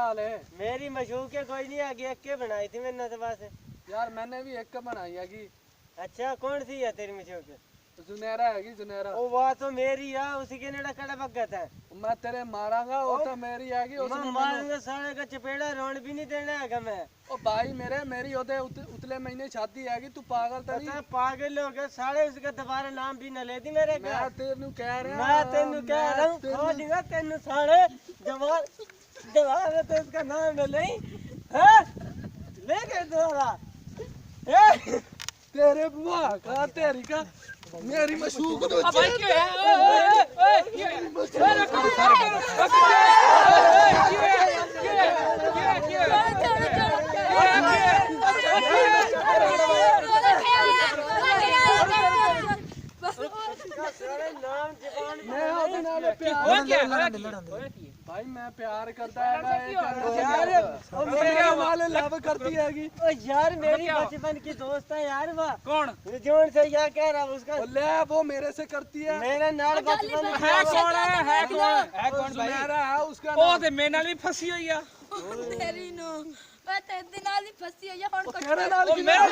हाल है? मेरी मशहूक के कोई नहीं आगे एक के बनाई थी मैंने तो बस। यार मैंने भी एक बनाई हैगी। अच्छा कौन सी है तेरी मशहूक? जुनेरा हैगी जुनेरा। ओ वाह तो मेरी है, उसी के नेड़ा कड़ा भगत है। मैं तेरे मारांगा वो तो मेरी हैगी। मैं मारूंगा साले का चपेड़ा रोन भी नहीं देना है मैं। ओ भाई मेरे मेरी होते उतले महीने शादी हैगी। तू पागल तो नहीं? पागल हो गया साले, उसका दोबारा नाम भी न ले दी मेरे का। मैं तेनू कह रहा मैं तेनू कह रहा हूं खो दूंगा तेनू साले। जवान दोबारा तो उसका नाम न ले हैं, ले गए दोबारा। तेरे बुआ का तेरी का मेरी मशहूक तो भाई क्यों है? ओए क्यों है? अरे कौन सारे भाई मैं प्यार करता है मेरे वाले लव करती हैगी। ओ यार मेरी बचपन की दोस्त है यार। वाह कौन? जोन से क्या कह रहा उसका? ले वो मेरे से करती है। मेरे नाल बचपन है कौन है? है कौन? है कौन भाई? मेरा है उसका ओ ते मेरे नाल भी फसी हुई है। तेरी नो मैं ते नाल ही फसी हुई है। हुन तेरे नाल ओ मेरा